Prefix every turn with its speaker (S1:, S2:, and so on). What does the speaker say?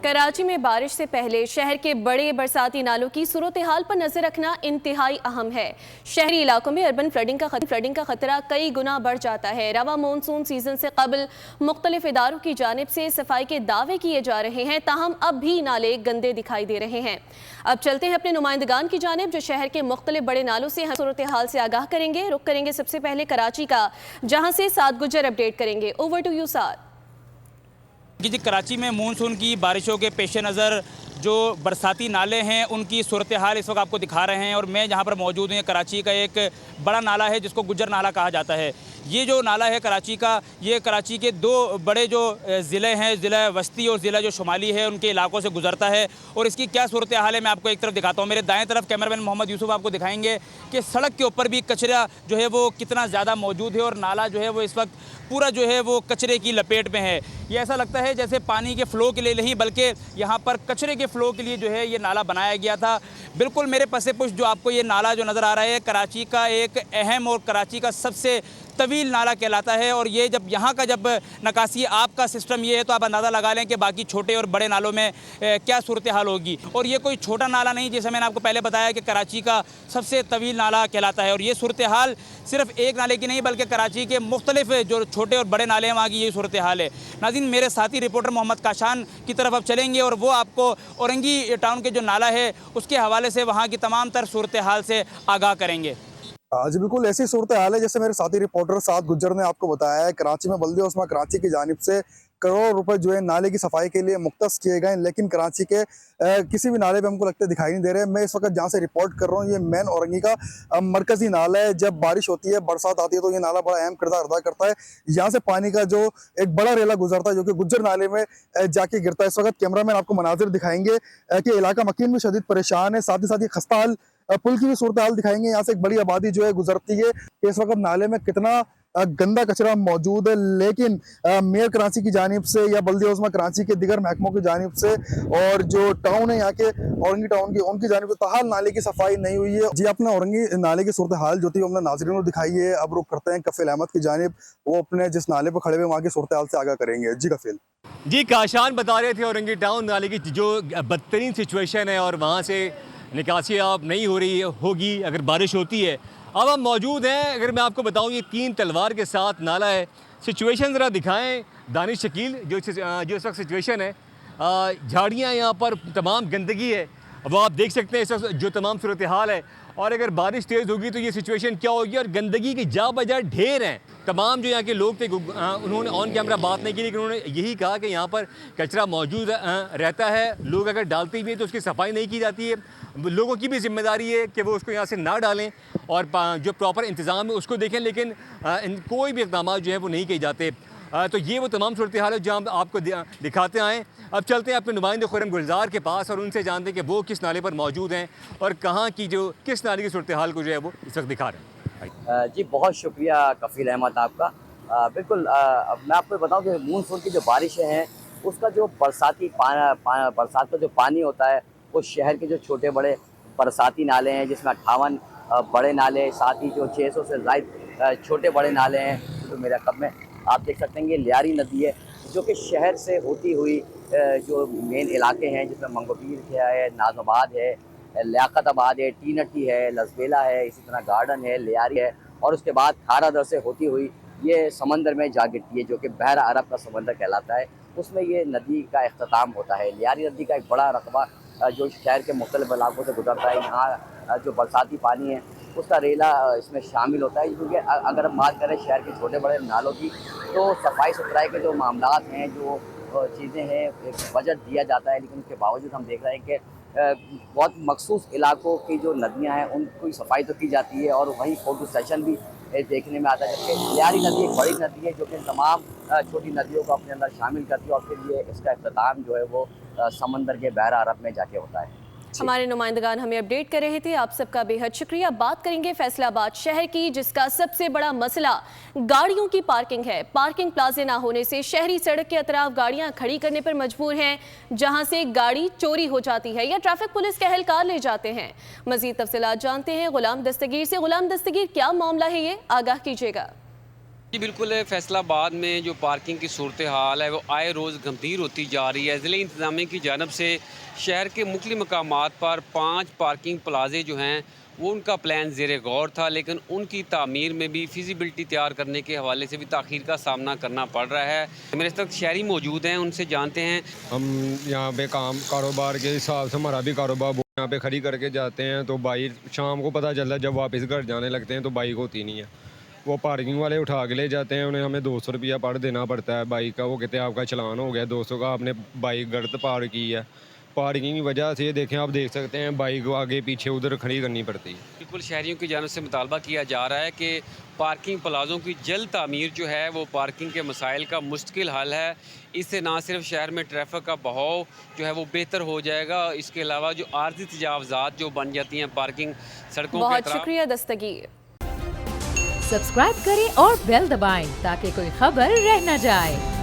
S1: कराची में बारिश से पहले शहर के बड़े बरसाती नालों की सूरत हाल पर नजर रखना इंतहाई अहम है। शहरी इलाकों में अर्बन फ्लडिंग का खतरा कई गुना बढ़ जाता है। रवा मानसून सीजन से कबल मुख्तलिफ इदारों की जानिब से सफाई के दावे किए जा रहे हैं, ताहम अब भी नाले गंदे दिखाई दे रहे हैं। अब चलते हैं अपने नुमाइंदगान की जानिब जो शहर के मुख्तलिफ बड़े नालों से हम सूरत हाल से आगाह करेंगे। रुख करेंगे सबसे पहले कराची का, जहां से साद गुजर अपडेट करेंगे। ओवर टू यू साद।
S2: जी, कराची में मानसून की बारिशों के पेश नज़र जो बरसाती नाले हैं उनकी सूरत हाल इस वक्त आपको दिखा रहे हैं। और मैं जहाँ पर मौजूद हूँ, कराची का एक बड़ा नाला है जिसको गुज्जर नाला कहा जाता है। ये जो नाला है कराची का, ये कराची के दो बड़े जो ज़िले हैं, ज़िला वस्ती और ज़िला जो शुमाली है, उनके इलाकों से गुजरता है। और इसकी क्या सूरत हाल है मैं आपको एक तरफ दिखाता हूँ। मेरे दाएं तरफ कैमरामैन मोहम्मद यूसुफ आपको दिखाएंगे कि सड़क के ऊपर भी कचरा जो है वो कितना ज़्यादा मौजूद है और नाला जो है वो इस वक्त पूरा जो है वो कचरे की लपेट में है। ये ऐसा लगता है जैसे पानी के फ़्लो के लिए नहीं बल्कि यहाँ पर कचरे के फ़्लो के लिए जो है ये नाला बनाया गया था। बिल्कुल मेरे पसे पुश जो आपको ये नाला जो नज़र आ रहा है, कराची का एक अहम और कराची का सबसे तवील नाला कहलाता है। और ये जब यहाँ का जब नकासी आपका सिस्टम ये है तो आप अंदाज़ा लगा लें कि बाकी छोटे और बड़े नालों में क्या सूरत हाल होगी। और ये कोई छोटा नाला नहीं, जैसे मैंने आपको पहले बताया कि कराची का सबसे तवील नाला कहलाता है। और ये सूरत हाल सिर्फ एक नाले की नहीं बल्कि कराची के मुख्तलिफ जो छोटे और बड़े नाले हैं वहाँ की ये सूरत हाल है। नाज़रीन, मेरे साथी रिपोर्टर मोहम्मद काशान की तरफ अब चलेंगे और वो आपको औरंगी टाउन के जो नाला है उसके हवाले से वहाँ की तमाम तर सूरत हाल से आगाह करेंगे।
S3: जी बिल्कुल ऐसी सूरत हाल है जैसे मेरे साथी रिपोर्टर साद गुज्जर ने आपको बताया है। कराची में बल्दी उस्मा कराची की जानिब से करोड़ों रुपए जो है नाले की सफाई के लिए मुख्तस किए गए, लेकिन कराची के किसी भी नाले पे हमको लगता है दिखाई नहीं दे रहे। मैं इस वक्त जहाँ से रिपोर्ट कर रहा हूँ ये मेन औरंगी का मरकजी नाला है। जब बारिश होती है, बरसात आती है तो ये नाला बड़ा अहम किरदार अदा करता है। यहाँ से पानी का जो एक बड़ा रेला गुजरता है जो कि गुज्जर नाले में जाके गिरता है। इस वक्त कैमरामैन आपको मनाजिर दिखाएंगे कि इलाका मकीन भी शदीद परेशान है। साथ ही साथ ये खस्ता हाल पुल की भी सूरत हाल दिखाएंगे। यहाँ से एक बड़ी आबादी जो है गुजरती है कि इस वक्त नाले में कितना गंदा कचरा मौजूद है। लेकिन मेयर कराची की जानिब से या बल्दी उस्मा कराची के दिगर महकमों की जानिब से और जो टाउन है यहाँ के औरंगी टाउन की, उनकी जानिब से ताहाल नाले की सफाई नहीं हुई है। जी, आपने औरंगी नाले की सूरत हाल जो थी हमने नाज़रीन को दिखाई है। अब रुख करते हैं कफील अहमद की जानिब, वो अपने जिस नाले पर खड़े हुए वहाँ की सूरत हाल से आगाह करेंगे। जी कफील।
S4: जी, काशान बता रहे थे औरंगी टाउन नाले की जो बदतरीन सिचुएशन है और वहाँ से निकासी अब नहीं हो रही होगी अगर बारिश होती है। अब हम मौजूद हैं, अगर मैं आपको बताऊं, ये 3 तलवार के साथ नाला है। सिचुएशन ज़रा दिखाएं दानिश शकील, जो इस वक्त सिचुएशन है। झाड़ियाँ यहाँ पर, तमाम गंदगी है, अब आप देख सकते हैं इस वक्त जो तमाम सूरत हाल है। और अगर बारिश तेज़ होगी तो ये सिचुएशन क्या होगी। और गंदगी के जा बजा ढेर हैं। तमाम जो यहाँ के लोग थे उन्होंने ऑन कैमरा बात नहीं की, लेकिन उन्होंने यही कहा कि यहाँ पर कचरा मौजूद रहता है। लोग अगर डालते भी हैं तो उसकी सफाई नहीं की जाती है। लोगों की भी जिम्मेदारी है कि वो उसको यहाँ से ना डालें और जो प्रॉपर इंतज़ाम है उसको देखें, लेकिन कोई भी इक़दाम जो है वो नहीं किए जाते। तो ये वो तमाम सूरत हाल है जो हम आपको दिखाते आएँ। अब चलते हैं अपने नुमाइंदे खुर्रम गुलजार के पास और उनसे जानते हैं कि वो किस नाले पर मौजूद हैं और कहाँ की जो किस नाले की सूरत हाल को जो है वो इस वक्त दिखा रहे हैं।
S5: जी, बहुत शुक्रिया कफील अहमद आपका। बिल्कुल, मैं आपको बताऊं कि मानसून की जो बारिशें हैं उसका जो बरसात का जो पानी होता है वो शहर के जो छोटे बड़े बरसाती नाले हैं, जिसमें 58 बड़े नाले, साथ ही जो 600 से ज़ायद छोटे बड़े नाले हैं। तो मेरे कब में आप देख सकते हैं कि लियारी नदी है जो कि शहर से होती हुई जो मेन इलाके हैं जिसमें मंगोपीर है, नाज़ाबाद है, लियाकताबाद है, टीनटी है, लसबेला है, इसी तरह गार्डन है, लियारी है और उसके बाद खारादर से होती हुई ये समंदर में जा गिरती है जो कि बहर अरब का समंदर कहलाता है। उसमें ये नदी का इख्तिताम होता है। लियारी नदी का एक बड़ा रकबा जो शहर के मुख्तलिफ इलाकों से गुजरता है। यहाँ जो बरसाती पानी है उसका रेला इसमें शामिल होता है, क्योंकि अगर हम बात करें शहर के छोटे बड़े नालों की तो सफाई सुथराई के जो मामलात हैं, जो चीज़ें हैं, एक बजट दिया जाता है, लेकिन उसके बावजूद हम देख रहे हैं कि बहुत मखसूस इलाकों की जो नदियां हैं उनकी सफाई तो की जाती है और वहीं फ़ोटो सेशन भी देखने में आता है। जबकि लियारी नदी एक बड़ी नदी है जो कि तमाम छोटी नदियों को अपने अंदर शामिल करती है और फिर ये इसका इख्तिताम जो है वो समंदर के बहर अरब में जाके होता है।
S1: हमारे नुमाइंदगान हमें अपडेट कर रहे थे, आप सबका बेहद शुक्रिया। बात करेंगे फैसलाबाद शहर की, जिसका सबसे बड़ा मसला गाड़ियों की पार्किंग है। पार्किंग प्लाजे ना होने से शहरी सड़क के अतराफ गाड़ियां खड़ी करने पर मजबूर हैं, जहां से गाड़ी चोरी हो जाती है या ट्रैफिक पुलिस के एहलकार ले जाते हैं। मजीद तफसीलात जानते हैं गुलाम दस्तगीर से। गुलाम दस्तगीर, क्या मामला है ये, आगाह कीजिएगा।
S6: जी बिल्कुल, फैसलाबाद में जो पार्किंग की सूरत हाल है वो आए रोज़ गंभीर होती जा रही है। ज़िले इंतज़ामिया की जानब से शहर के मुख्तलिफ़ मकामात पर 5 पार्किंग प्लाजे जो हैं वो उनका प्लान ज़ेर गौर था, लेकिन उनकी तामीर में भी फिजिबिलिटी तैयार करने के हवाले से भी ताख़ीर का सामना करना पड़ रहा है। मेरे साथ शहरी मौजूद हैं, उनसे जानते हैं।
S7: हम यहाँ पे काम कारोबार के हिसाब से हमारा भी कारोबार यहाँ पे खड़ी करके जाते हैं, तो बाइक शाम को पता चलता है जब वापस घर जाने लगते हैं तो बाइक होती नहीं है। वो पार्किंग वाले उठा के ले जाते हैं, उन्हें हमें 200 रुपया पर देना पड़ता है बाइक का। वो कहते हैं आपका चलान हो गया 200 का, आपने बाइक गलत पार्क की है। पार्किंग की वजह से देखें, आप देख सकते हैं बाइक आगे पीछे उधर खड़ी करनी पड़ती है।
S6: बिल्कुल, शहरियों की जानब से मुतालबा किया जा रहा है कि पार्किंग प्लाज़ों की जल्द तामीर जो है वो पार्किंग के मसाइल का मुश्किल हल है। इससे ना सिर्फ शहर में ट्रैफिक का बहाव जो है वो बेहतर हो जाएगा, इसके अलावा जो आर्जी तजावज़ात जो बन जाती हैं पार्किंग सड़कों के
S1: बहुत शुक्रिया दस्तगीर।
S8: सब्सक्राइब करें और बेल दबाएं ताकि कोई खबर रह न जाए।